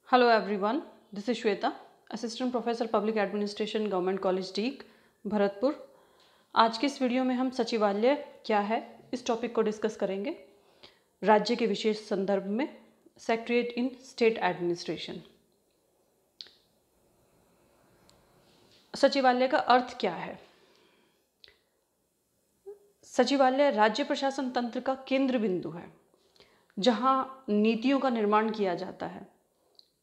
Hello everyone, this is Shweta, assistant professor public administration government college Deeg Bharatpur. आज के इस video में हम सचिवालय क्या है इस टॉपिक को डिस्कस करेंगे। राज्य के विशेष संदर्भ में सेक्रेटरीट इन स्टेट एडमिनिस्ट्रेशन। सचिवालय का अर्थ क्या है? सचिवालय राज्य प्रशासन तंत्र का केंद्र बिंदु है जहां नीतियों का निर्माण किया जाता है,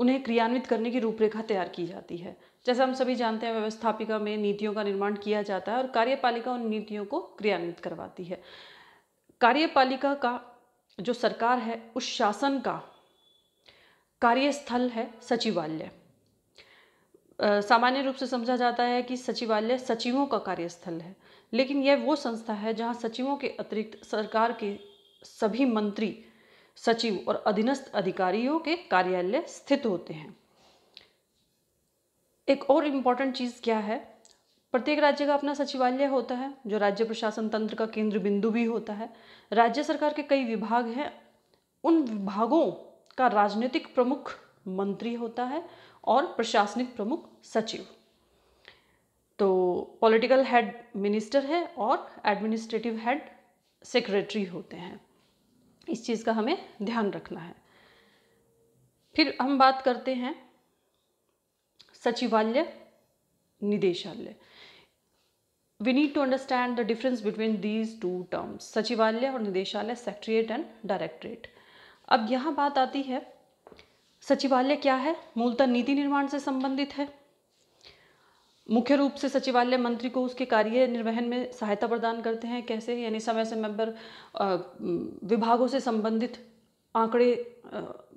उन्हें क्रियान्वित करने की रूपरेखा तैयार की जाती है। जैसा हम सभी जानते हैं, व्यवस्थापिका में नीतियों का निर्माण किया जाता है और कार्यपालिका उन नीतियों को क्रियान्वित करवाती है। कार्यपालिका का जो सरकार है उस शासन का कार्यस्थल है सचिवालय। सामान्य रूप से समझा जाता है कि सचिवालय सचिवों का कार्यस्थल है, लेकिन यह वो संस्था है जहां सचिवों के अतिरिक्त सरकार के सभी मंत्री, सचिव और अधीनस्थ अधिकारियों के कार्यालय स्थित होते हैं। एक और इम्पॉर्टेंट चीज़ क्या है, प्रत्येक राज्य का अपना सचिवालय होता है जो राज्य प्रशासन तंत्र का केंद्र बिंदु भी होता है। राज्य सरकार के कई विभाग हैं, उन विभागों का राजनीतिक प्रमुख मंत्री होता है और प्रशासनिक प्रमुख सचिव। तो पॉलिटिकल हेड मिनिस्टर है और एडमिनिस्ट्रेटिव हेड सेक्रेटरी होते हैं। इस चीज़ का हमें ध्यान रखना है। फिर हम बात करते हैं सचिवालय, निदेशालय। We need to understand the difference between these two terms, सचिवालय और निदेशालय, सेक्रेटरीट एंड डायरेक्टरेट। अब यहाँ बात आती है, सचिवालय क्या है? मूलतः नीति निर्माण से संबंधित है। मुख्य रूप से सचिवालय मंत्री को उसके कार्य निर्वहन में सहायता प्रदान करते हैं। कैसे? यानी समय समय पर विभागों से संबंधित आंकड़े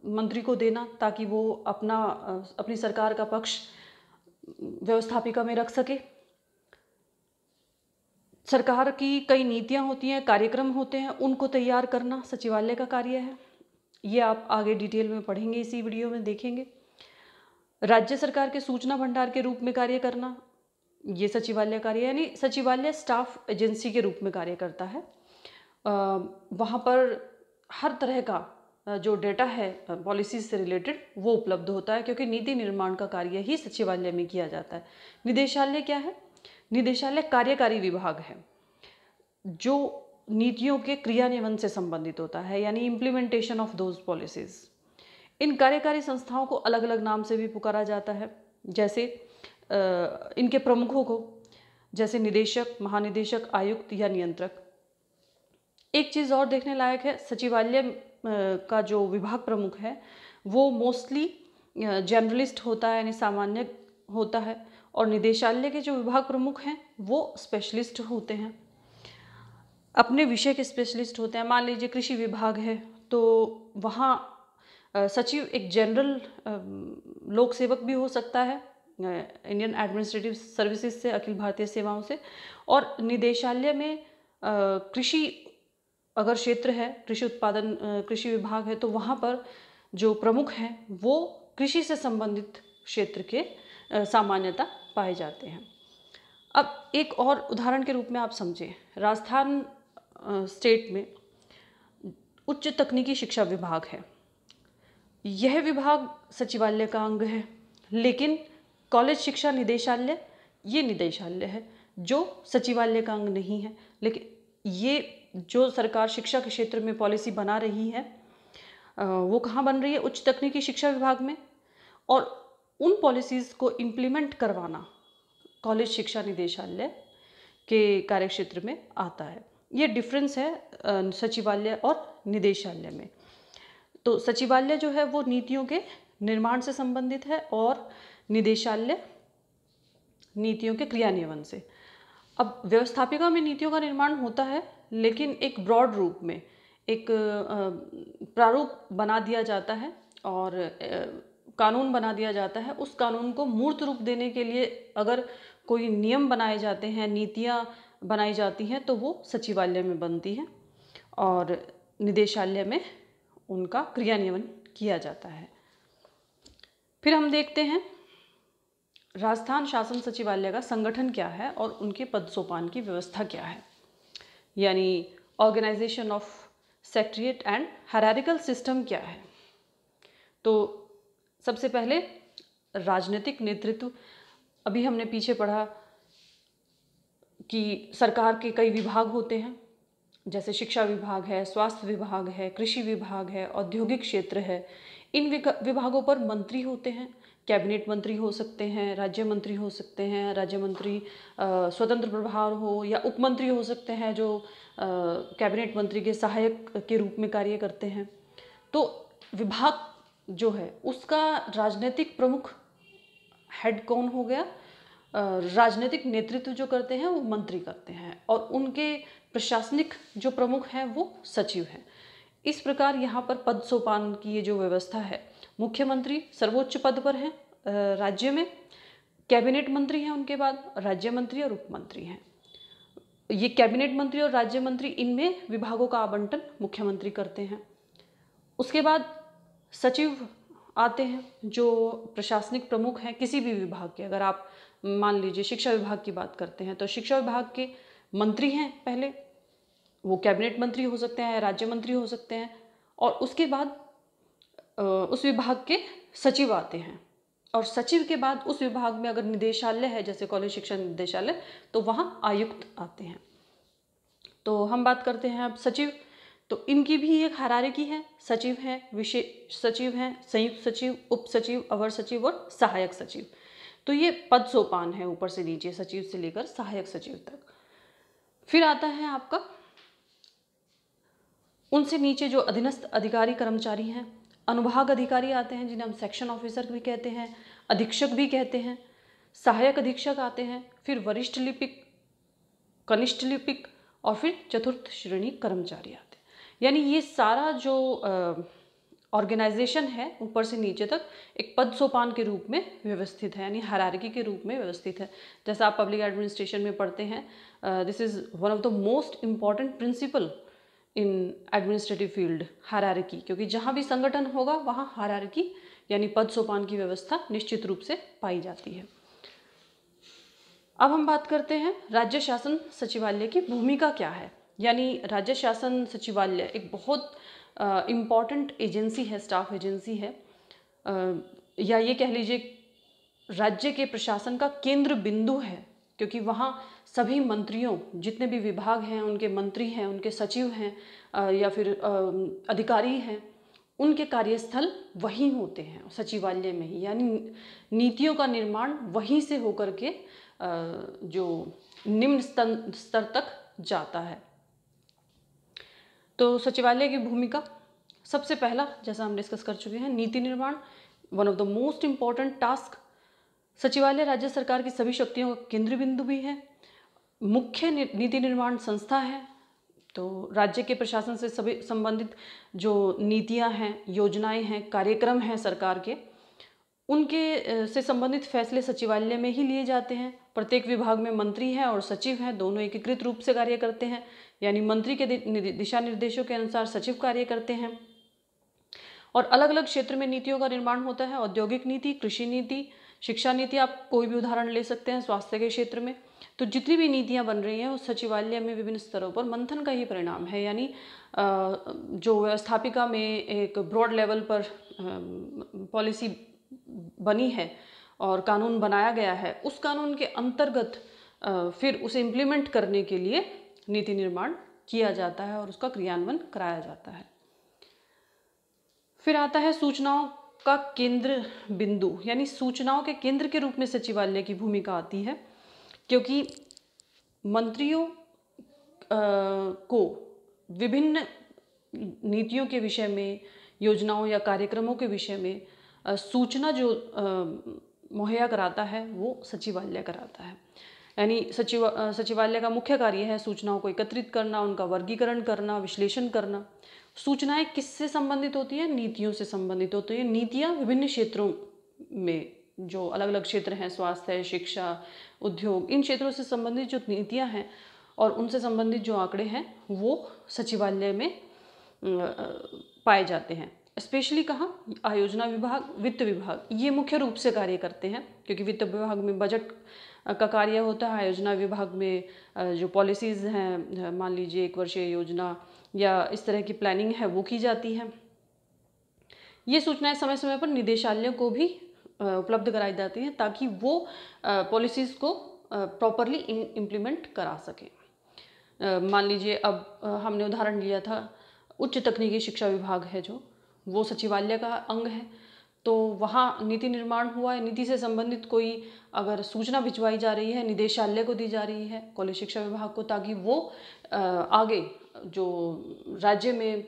मंत्री को देना, ताकि वो अपनी सरकार का पक्ष व्यवस्थापिका में रख सके। सरकार की कई नीतियां होती हैं, कार्यक्रम होते हैं, उनको तैयार करना सचिवालय का कार्य है। ये आप आगे डिटेल में पढ़ेंगे, इसी वीडियो में देखेंगे। राज्य सरकार के सूचना भंडार के रूप में कार्य करना, ये सचिवालय कार्य, यानी सचिवालय स्टाफ एजेंसी के रूप में कार्य करता है। वहाँ पर हर तरह का जो डेटा है पॉलिसीज से रिलेटेड वो उपलब्ध होता है, क्योंकि नीति निर्माण का कार्य ही सचिवालय में किया जाता है। निदेशालय क्या है? निदेशालय कार्यकारी विभाग है जो नीतियों के क्रियान्वयन से संबंधित होता है, यानी इम्प्लीमेंटेशन ऑफ दोज पॉलिसीज। इन कार्यकारी संस्थाओं को अलग अलग नाम से भी पुकारा जाता है, जैसे इनके प्रमुखों को, जैसे निदेशक, महानिदेशक, आयुक्त या नियंत्रक। एक चीज़ और देखने लायक है, सचिवालय का जो विभाग प्रमुख है वो मोस्टली जनरलिस्ट होता है, यानी सामान्य होता है, और निदेशालय के जो विभाग प्रमुख हैं वो स्पेशलिस्ट होते हैं, अपने विषय के स्पेशलिस्ट होते हैं। मान लीजिए कृषि विभाग है तो वहाँ सचिव एक जनरल लोक सेवक भी हो सकता है इंडियन एडमिनिस्ट्रेटिव सर्विसेज से, अखिल भारतीय सेवाओं से। और निदेशालय में कृषि अगर क्षेत्र है, कृषि उत्पादन कृषि विभाग है, तो वहाँ पर जो प्रमुख हैं वो कृषि से संबंधित क्षेत्र के सामान्यता पाए जाते हैं। अब एक और उदाहरण के रूप में आप समझें, राजस्थान स्टेट में उच्च तकनीकी शिक्षा विभाग है। यह विभाग सचिवालय का अंग है, लेकिन कॉलेज शिक्षा निदेशालय ये निदेशालय है जो सचिवालय का अंग नहीं है। लेकिन ये जो सरकार शिक्षा के क्षेत्र में पॉलिसी बना रही है वो कहाँ बन रही है? उच्च तकनीकी शिक्षा विभाग में। और उन पॉलिसीज़ को इम्प्लीमेंट करवाना कॉलेज शिक्षा निदेशालय के कार्यक्षेत्र में आता है। ये डिफरेंस है सचिवालय और निदेशालय में। तो सचिवालय जो है वो नीतियों के निर्माण से संबंधित है और निदेशालय नीतियों के क्रियान्वयन से। अब व्यवस्थापिका में नीतियों का निर्माण होता है, लेकिन एक ब्रॉड रूप में एक प्रारूप बना दिया जाता है और कानून बना दिया जाता है। उस कानून को मूर्त रूप देने के लिए अगर कोई नियम बनाए जाते हैं, नीतियाँ बनाई जाती हैं, तो वो सचिवालय में बनती हैं और निदेशालय में उनका क्रियान्वयन किया जाता है। फिर हम देखते हैं राजस्थान शासन सचिवालय का संगठन क्या है और उनके पद सोपान की व्यवस्था क्या है, यानी organisation of secretariat and hierarchical system क्या है। तो सबसे पहले राजनीतिक नेतृत्व। अभी हमने पीछे पढ़ा कि सरकार के कई विभाग होते हैं, जैसे शिक्षा विभाग है, स्वास्थ्य विभाग है, कृषि विभाग है, औद्योगिक क्षेत्र है। इन विभागों पर मंत्री होते हैं। कैबिनेट मंत्री हो सकते हैं, राज्य मंत्री हो सकते हैं, राज्य मंत्री स्वतंत्र प्रभार हो, या उप मंत्री हो सकते हैं जो कैबिनेट मंत्री के सहायक के रूप में कार्य करते हैं। तो विभाग जो है उसका राजनीतिक प्रमुख हेड कौन हो गया? राजनीतिक नेतृत्व जो करते हैं वो मंत्री करते हैं, और उनके प्रशासनिक जो प्रमुख हैं वो सचिव हैं। इस प्रकार यहाँ पर पद सोपान की ये जो व्यवस्था है, मुख्यमंत्री सर्वोच्च पद पर हैं राज्य में, कैबिनेट मंत्री हैं, उनके बाद राज्य मंत्री और उप मंत्री हैं। ये कैबिनेट मंत्री और राज्य मंत्री, इनमें विभागों का आवंटन मुख्यमंत्री करते हैं। उसके बाद सचिव आते हैं जो प्रशासनिक प्रमुख हैं किसी भी विभाग के। अगर आप मान लीजिए शिक्षा विभाग की बात करते हैं तो शिक्षा विभाग के मंत्री हैं पहले, वो कैबिनेट मंत्री हो सकते हैं, राज्य मंत्री हो सकते हैं, और उसके बाद उस विभाग के सचिव आते हैं, और सचिव के बाद उस विभाग में अगर निदेशालय है, जैसे कॉलेज शिक्षा निदेशालय, तो वहाँ आयुक्त आते हैं। तो हम बात करते हैं अब सचिव। तो इनकी भी एक हायरार्की है। सचिव हैं, विशेष सचिव हैं, संयुक्त सचिव, उप सचिव, अवर सचिव और सहायक सचिव। तो ये पद सोपान है ऊपर से नीचे, सचिव से लेकर सहायक सचिव तक। फिर आता है आपका उनसे नीचे जो अधीनस्थ अधिकारी कर्मचारी हैं, अनुभाग अधिकारी आते हैं जिन्हें हम सेक्शन ऑफिसर भी कहते हैं, अधीक्षक भी कहते हैं, सहायक अधीक्षक आते हैं, फिर वरिष्ठ लिपिक, कनिष्ठ लिपिक, और फिर चतुर्थ श्रेणी कर्मचारी आते हैं। यानी ये सारा जो ऑर्गेनाइजेशन है ऊपर से नीचे तक एक पद सोपान के रूप में व्यवस्थित है, यानी हायरार्की के रूप में व्यवस्थित है। जैसा आप पब्लिक एडमिनिस्ट्रेशन में पढ़ते हैं, this is one of the most important principal in administrative field, hierarchy. क्योंकि जहाँ भी संगठन होगा वहाँ हायरार्की यानी पद सोपान की व्यवस्था निश्चित रूप से पाई जाती है। अब हम बात करते हैं राज्य शासन सचिवालय की भूमिका क्या है। यानी राज्य शासन सचिवालय एक बहुत इम्पॉर्टेंट एजेंसी है, स्टाफ एजेंसी है, या ये कह लीजिए राज्य के प्रशासन का केंद्र बिंदु है, क्योंकि वहाँ सभी मंत्रियों, जितने भी विभाग हैं उनके मंत्री हैं, उनके सचिव हैं, या फिर अधिकारी हैं, उनके कार्यस्थल वहीं होते हैं सचिवालय में ही। यानी नीतियों का निर्माण वहीं से होकर के जो निम्न स्तर तक जाता है। तो सचिवालय की भूमिका, सबसे पहला जैसा हम डिस्कस कर चुके हैं, नीति निर्माण, one of the most important task. सचिवालय राज्य सरकार की सभी शक्तियों का केंद्र बिंदु भी है, मुख्य नीति निर्माण संस्था है। तो राज्य के प्रशासन से सभी संबंधित जो नीतियां हैं, योजनाएं हैं, कार्यक्रम हैं सरकार के, उनके से संबंधित फैसले सचिवालय में ही लिए जाते हैं। प्रत्येक विभाग में मंत्री हैं और सचिव हैं, दोनों एकीकृत रूप से कार्य करते हैं। यानी मंत्री के दिशा निर्देशों के अनुसार सचिव कार्य करते हैं, और अलग अलग क्षेत्र में नीतियों का निर्माण होता है। औद्योगिक नीति, कृषि नीति, शिक्षा नीति, आप कोई भी उदाहरण ले सकते हैं स्वास्थ्य के क्षेत्र में। तो जितनी भी नीतियां बन रही हैं उस सचिवालय में विभिन्न स्तरों पर मंथन का ही परिणाम है। यानी जो व्यवस्थापिका में एक ब्रॉड लेवल पर पॉलिसी बनी है और कानून बनाया गया है, उस कानून के अंतर्गत फिर उसे इम्प्लीमेंट करने के लिए नीति निर्माण किया जाता है और उसका क्रियान्वयन कराया जाता है। फिर आता है सूचनाओं का केंद्र बिंदु, यानी सूचनाओं के केंद्र के रूप में सचिवालय की भूमिका आती है, क्योंकि मंत्रियों को विभिन्न नीतियों के विषय में, योजनाओं या कार्यक्रमों के विषय में सूचना जो मुहैया कराता है वो सचिवालय कराता है। यानी सचिवालय का मुख्य कार्य है सूचनाओं को एकत्रित करना, उनका वर्गीकरण करना, विश्लेषण करना। सूचनाएं किससे संबंधित होती हैं? नीतियों से संबंधित होती हैं। नीतियां विभिन्न क्षेत्रों में, जो अलग अलग क्षेत्र हैं, स्वास्थ्य, शिक्षा, उद्योग, इन क्षेत्रों से संबंधित जो नीतियां हैं और उनसे संबंधित जो आंकड़े हैं वो सचिवालय में पाए जाते हैं। स्पेशली कहाँ? आयोजना विभाग, वित्त विभाग, ये मुख्य रूप से कार्य करते हैं, क्योंकि वित्त विभाग में बजट का कार्य होता है। आयोजना विभाग में जो पॉलिसीज़ हैं, मान लीजिए 1 वर्षीय योजना या इस तरह की प्लानिंग है, वो की जाती है। ये सूचनाएं समय समय पर निदेशालय को भी उपलब्ध कराई जाती हैं ताकि वो पॉलिसीज़ को प्रॉपरली इम्प्लीमेंट करा सकें। मान लीजिए अब हमने उदाहरण लिया था, उच्च तकनीकी शिक्षा विभाग है जो, वो सचिवालय का अंग है, तो वहाँ नीति निर्माण हुआ है, नीति से संबंधित कोई अगर सूचना भिजवाई जा रही है निदेशालय को दी जा रही है, कॉलेज शिक्षा विभाग को, ताकि वो आगे जो राज्य में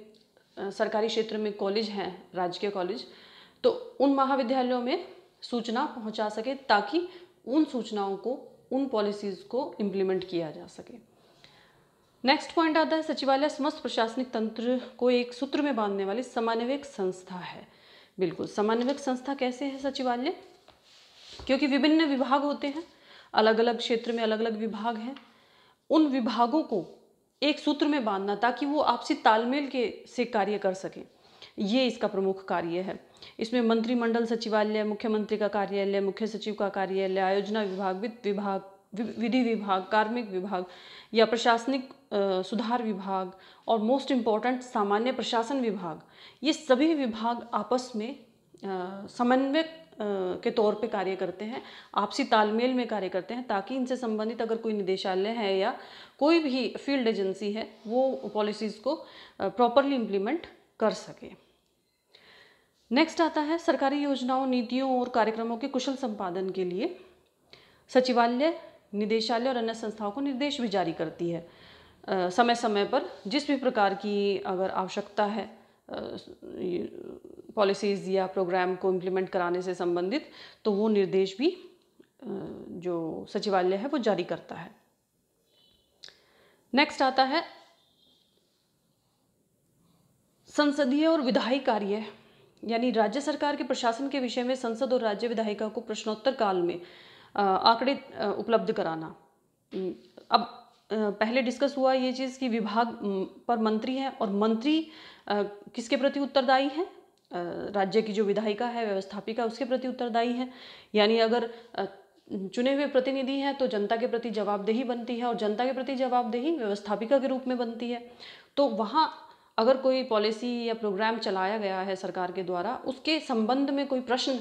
सरकारी क्षेत्र में कॉलेज हैं, राजकीय कॉलेज, तो उन महाविद्यालयों में सूचना पहुंचा सके ताकि उन सूचनाओं को, उन पॉलिसीज़ को इम्प्लीमेंट किया जा सके। नेक्स्ट पॉइंट आता है, सचिवालय समस्त प्रशासनिक तंत्र को एक सूत्र में बांधने वाली समन्वयक संस्था है। बिल्कुल, समन्वयक संस्था कैसे है सचिवालय? क्योंकि विभिन्न विभाग होते हैं, अलग अलग क्षेत्र में अलग अलग विभाग हैं, उन विभागों को एक सूत्र में बांधना ताकि वो आपसी तालमेल के से कार्य कर सकें, ये इसका प्रमुख कार्य है। इसमें मंत्रिमंडल सचिवालय, मुख्यमंत्री का कार्यालय, मुख्य सचिव का कार्यालय, आयोजना विभाग, वित्त विभाग, विधि विभाग, कार्मिक विभाग या प्रशासनिक सुधार विभाग और मोस्ट इम्पॉर्टेंट सामान्य प्रशासन विभाग, ये सभी विभाग आपस में समन्वय के तौर पे कार्य करते हैं, आपसी तालमेल में कार्य करते हैं ताकि इनसे संबंधित अगर कोई निदेशालय है या कोई भी फील्ड एजेंसी है वो पॉलिसीज़ को प्रॉपरली इम्प्लीमेंट कर सके। नेक्स्ट आता है, सरकारी योजनाओं, नीतियों और कार्यक्रमों के कुशल संपादन के लिए सचिवालय निदेशालय और अन्य संस्थाओं को निर्देश भी जारी करती है समय समय पर। जिस भी प्रकार की अगर आवश्यकता है पॉलिसीज़ या प्रोग्राम को इम्प्लीमेंट कराने से संबंधित, तो वो निर्देश भी जो सचिवालय है वो जारी करता है। नेक्स्ट आता है संसदीय और विधायी कार्य, यानी राज्य सरकार के प्रशासन के विषय में संसद और राज्य विधायिका को प्रश्नोत्तर काल में आंकड़े उपलब्ध कराना। अब पहले डिस्कस हुआ ये चीज़ कि विभाग पर मंत्री हैं और मंत्री किसके प्रति उत्तरदायी हैं? राज्य की जो विधायिका है, व्यवस्थापिका, उसके प्रति उत्तरदायी है। यानी अगर चुने हुए प्रतिनिधि हैं तो जनता के प्रति जवाबदेही बनती है और जनता के प्रति जवाबदेही व्यवस्थापिका के रूप में बनती है। तो वहाँ अगर कोई पॉलिसी या प्रोग्राम चलाया गया है सरकार के द्वारा, उसके संबंध में कोई प्रश्न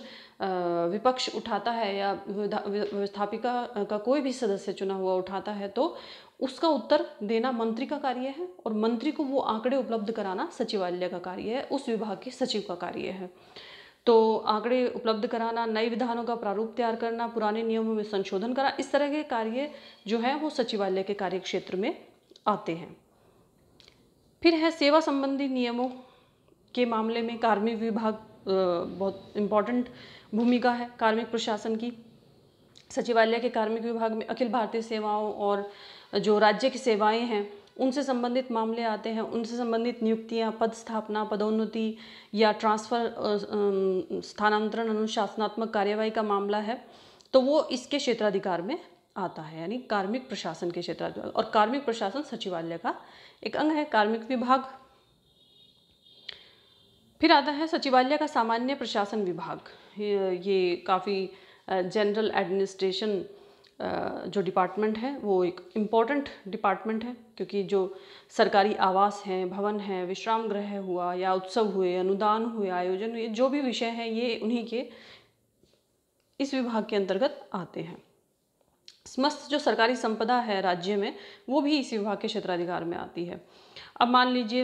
विपक्ष उठाता है या व्यवस्थापिका का कोई भी सदस्य चुना हुआ उठाता है, तो उसका उत्तर देना मंत्री का कार्य है और मंत्री को वो आंकड़े उपलब्ध कराना सचिवालय का कार्य है, उस विभाग के सचिव का कार्य है। तो आंकड़े उपलब्ध कराना, नए विधानों का प्रारूप तैयार करना, पुराने नियमों में संशोधन करा, इस तरह के कार्य जो है वो सचिवालय के कार्य क्षेत्र में आते हैं। फिर है सेवा संबंधी नियमों के मामले में कार्मिक विभाग बहुत इम्पॉर्टेंट भूमिका है कार्मिक प्रशासन की। सचिवालय के कार्मिक विभाग में अखिल भारतीय सेवाओं और जो राज्य की सेवाएं हैं उनसे संबंधित मामले आते हैं, उनसे संबंधित नियुक्तियां, पद स्थापना, पदोन्नति या ट्रांसफ़र, स्थानांतरण, अनुशासनात्मक कार्यवाही का मामला है तो वो इसके क्षेत्राधिकार में आता है, यानी कार्मिक प्रशासन के क्षेत्राधिकार। और कार्मिक प्रशासन सचिवालय का एक अंग है, कार्मिक विभाग। फिर आता है सचिवालय का सामान्य प्रशासन विभाग। ये काफ़ी जनरल एडमिनिस्ट्रेशन जो डिपार्टमेंट है वो एक इम्पॉर्टेंट डिपार्टमेंट है, क्योंकि जो सरकारी आवास हैं, भवन हैं, विश्राम गृह हुआ या उत्सव हुए, अनुदान हुए, आयोजन हुए, जो भी विषय हैं ये उन्हीं के इस विभाग के अंतर्गत आते हैं। समस्त जो सरकारी संपदा है राज्य में वो भी इस विभाग के क्षेत्राधिकार में आती है। अब मान लीजिए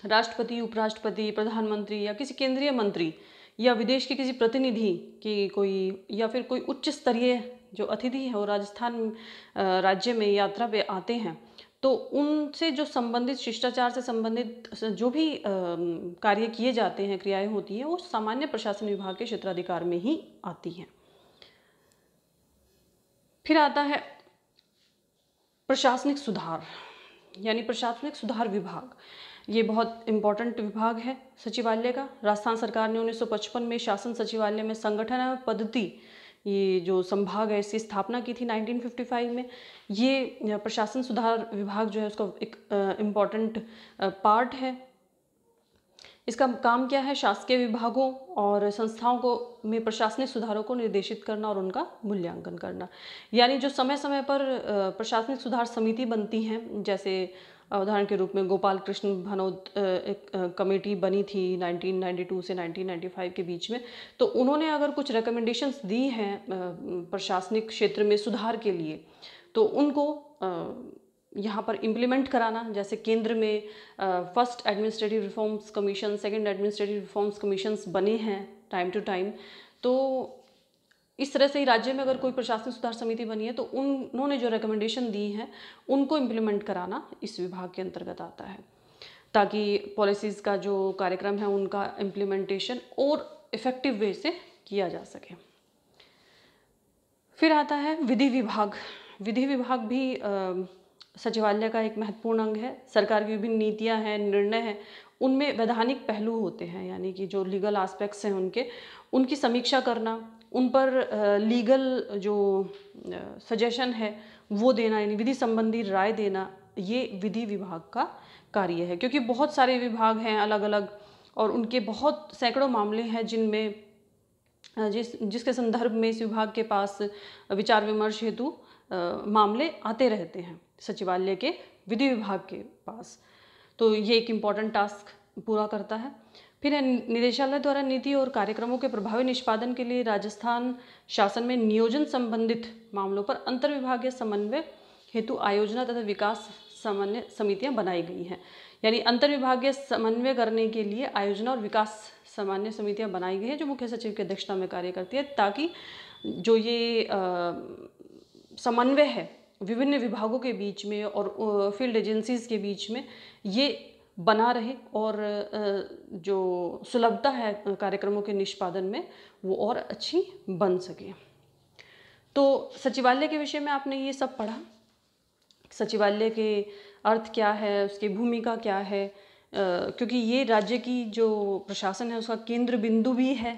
राष्ट्रपति, उपराष्ट्रपति, प्रधानमंत्री या किसी केंद्रीय मंत्री या विदेश के किसी प्रतिनिधि की कोई या फिर कोई उच्च स्तरीय जो अतिथि है वो राजस्थान राज्य में यात्रा पे आते हैं, तो उनसे जो संबंधित शिष्टाचार से संबंधित जो भी कार्य किए जाते हैं, क्रियाएं होती हैं, वो सामान्य प्रशासन विभाग के क्षेत्राधिकार में ही आती हैं। फिर आता है प्रशासनिक सुधार, यानी प्रशासनिक सुधार विभाग। ये बहुत इम्पॉर्टेंट विभाग है सचिवालय का। राजस्थान सरकार ने 1955 में शासन सचिवालय में संगठन एवं पद्धति, ये जो संभाग है, इसकी स्थापना की थी 1955 में। ये प्रशासन सुधार विभाग जो है उसका एक इम्पॉर्टेंट पार्ट है। इसका काम क्या है? शासकीय विभागों और संस्थाओं को में प्रशासनिक सुधारों को निर्देशित करना और उनका मूल्यांकन करना। यानी जो समय समय पर प्रशासनिक सुधार समिति बनती हैं, जैसे उदाहरण के रूप में गोपाल कृष्ण भनोत एक कमेटी बनी थी 1992 से 1995 के बीच में, तो उन्होंने अगर कुछ रिकमेंडेशंस दी हैं प्रशासनिक क्षेत्र में सुधार के लिए, तो उनको यहाँ पर इम्प्लीमेंट कराना। जैसे केंद्र में first administrative reforms commission, second administrative reforms commissions बने हैं टाइम टू टाइम, तो इस तरह से ही राज्य में अगर कोई प्रशासनिक सुधार समिति बनी है तो उन्होंने जो रिकमेंडेशन दी हैं उनको इम्प्लीमेंट कराना इस विभाग के अंतर्गत आता है, ताकि पॉलिसीज़ का जो कार्यक्रम है उनका इम्प्लीमेंटेशन और इफ़ेक्टिव वे से किया जा सके। फिर आता है विधि विभाग। विधि विभाग भी सचिवालय का एक महत्वपूर्ण अंग है। सरकार की विभिन्न नीतियां हैं, निर्णय हैं, उनमें वैधानिक पहलू होते हैं, यानी कि जो लीगल एस्पेक्ट्स हैं उनकी समीक्षा करना, उन पर लीगल जो सजेशन है वो देना, यानी विधि संबंधी राय देना, ये विधि विभाग का कार्य है। क्योंकि बहुत सारे विभाग हैं अलग अलग और उनके बहुत सैकड़ों मामले हैं जिनमें जिसके संदर्भ में इस विभाग के पास विचार विमर्श हेतु मामले आते रहते हैं सचिवालय के विधि विभाग के पास। तो ये एक इम्पॉर्टेंट टास्क पूरा करता है। फिर है निदेशालय द्वारा नीति और कार्यक्रमों के प्रभावी निष्पादन के लिए राजस्थान शासन में नियोजन संबंधित मामलों पर अंतर्विभागीय समन्वय हेतु आयोजना तथा विकास समन्वय समितियां बनाई गई हैं। यानी अंतर्विभागीय समन्वय करने के लिए आयोजना और विकास समन्वय समितियां बनाई गई हैं जो मुख्य सचिव की अध्यक्षता में कार्य करती है, ताकि जो ये समन्वय है विभिन्न विभागों के बीच में और फील्ड एजेंसीज के बीच में ये बना रहे और जो सुलभता है कार्यक्रमों के निष्पादन में वो और अच्छी बन सके। तो सचिवालय के विषय में आपने ये सब पढ़ा, सचिवालय के अर्थ क्या है, उसकी भूमिका क्या है, क्योंकि ये राज्य की जो प्रशासन है उसका केंद्र बिंदु भी है,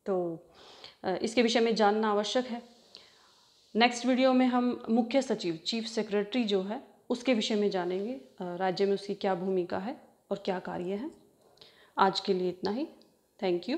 तो इसके विषय में जानना आवश्यक है। नेक्स्ट वीडियो में हम मुख्य सचिव, चीफ सेक्रेटरी जो है उसके विषय में जानेंगे, राज्य में उसकी क्या भूमिका है और क्या कार्य है। आज के लिए इतना ही। Thank you.